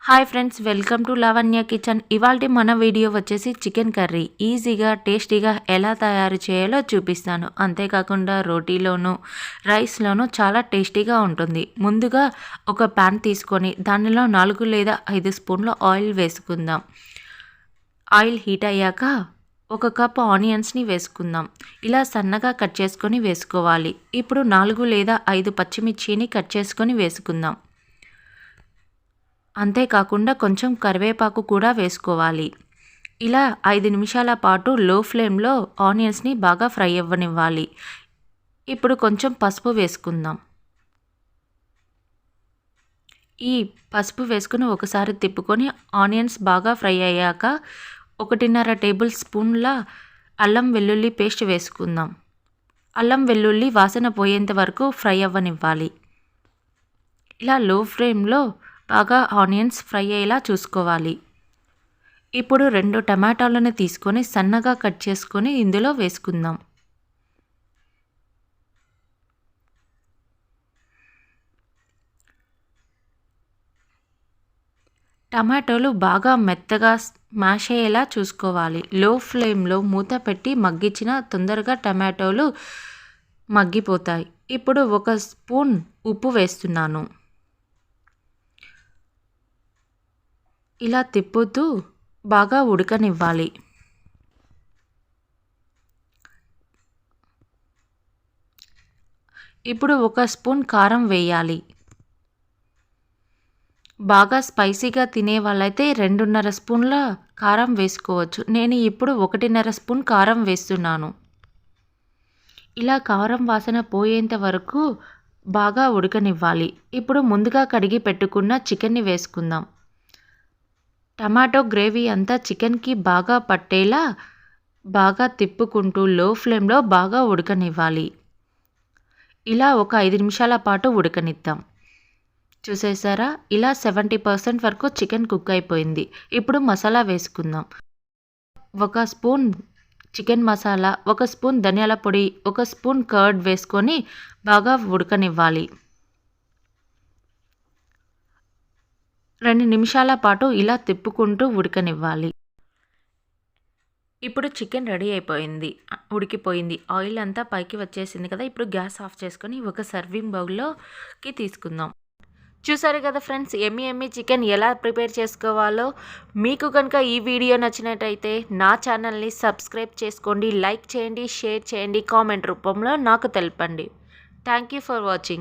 Hi friends, welcome to Lavanya kitchen. ఇవాల్టి మన video వచ్చేసి చికెన్ కర్రీ ఈజీగా టేస్టీగా ఎలా తయారు చేయాలో చూపిస్తాను. అంతేకాకుండా రోటీలోను రైస్లోను చాలా టేస్టీగా ఉంటుంది. ముందుగా ఒక ప్యాన్ తీసుకొని దానిలో 4 లేదా 5 స్పూన్ల ఆయిల్ వేసుకుందాం. ఆయిల్ హీట్ అయ్యాక 1 కప్ ఆనియన్స్ని వేసుకుందాం. ఇలా సన్నగా కట్ చేసుకొని వేసుకోవాలి. ఇప్పుడు 4 లేదా 5 పచ్చిమిర్చిని కట్ చేసుకొని వేసుకుందాం. అంతేకాకుండా కొంచెం కరివేపాకు కూడా వేసుకోవాలి. ఇలా 5 నిమిషాల పాటు లో ఫ్లేమ్లో ఆనియన్స్ని బాగా ఫ్రై అవ్వనివ్వాలి. ఇప్పుడు కొంచెం పసుపు వేసుకుందాం. ఈ పసుపు వేసుకుని ఒకసారి తిప్పుకొని ఆనియన్స్ బాగా ఫ్రై అయ్యాక 1.5 టేబుల్ స్పూన్ల అల్లం వెల్లుల్లి పేస్ట్ వేసుకుందాం. అల్లం వెల్లుల్లి వాసన పోయేంత వరకు ఫ్రై అవ్వనివ్వాలి. ఇలా లో ఫ్లేమ్లో బాగా ఆనియన్స్ ఫ్రై అయ్యేలా చూసుకోవాలి. ఇప్పుడు 2 టమాటాలను తీసుకొని సన్నగా కట్ చేసుకొని ఇందులో వేసుకుందాం. టమాటోలు బాగా మెత్తగా మ్యాష్ అయ్యేలా చూసుకోవాలి. లో ఫ్లేమ్లో మూత పెట్టి మగ్గించిన తొందరగా టమాటోలు మగ్గిపోతాయి. ఇప్పుడు 1 స్పూన్ ఉప్పు వేస్తున్నాను. ఇలా తిప్పుతూ బాగా ఉడకనివ్వాలి. ఇప్పుడు 1 స్పూన్ కారం వేయాలి. బాగా స్పైసీగా తినే వాళ్ళైతే 2.5 స్పూన్ల కారం వేసుకోవచ్చు. నేను ఇప్పుడు 1.5 స్పూన్ కారం వేస్తున్నాను. ఇలా కారం వాసన పోయేంత వరకు బాగా ఉడకనివ్వాలి. ఇప్పుడు ముందుగా కడిగి పెట్టుకున్న చికెన్ని వేసుకుందాం. టమాటో గ్రేవీ అంతా చికెన్కి బాగా పట్టేలా బాగా తిప్పుకుంటూ లో ఫ్లేమ్లో బాగా ఉడకనివ్వాలి. ఇలా ఒక 5 నిమిషాల పాటు ఉడకనిద్దాం. చూసేసారా, ఇలా 70% వరకు చికెన్ కుక్ అయిపోయింది. ఇప్పుడు మసాలా వేసుకుందాం. 1 స్పూన్ చికెన్ మసాలా, 1 స్పూన్ ధనియాల పొడి, 1 స్పూన్ కర్డ్ వేసుకొని బాగా ఉడకనివ్వాలి. 2 నిమిషాల పాటు ఇలా తిప్పుకుంటూ ఉడకనివ్వాలి. ఇప్పుడు చికెన్ రెడీ అయిపోయింది, ఉడికిపోయింది. ఆయిల్ అంతా పైకి వచ్చేసింది కదా. ఇప్పుడు గ్యాస్ ఆఫ్ చేసుకొని ఒక సర్వింగ్ బౌల్లోకి తీసుకుందాం. చూసారు కదా ఫ్రెండ్స్, ఎమ్మి చికెన్ ఎలా ప్రిపేర్ చేసుకోవాలో. మీకు కనుక ఈ వీడియో నచ్చినట్టయితే నా ఛానల్ని సబ్స్క్రైబ్ చేసుకోండి, లైక్ చేయండి, షేర్ చేయండి, కామెంట్ రూపంలో నాకు తెలపండి. Thank you for watching.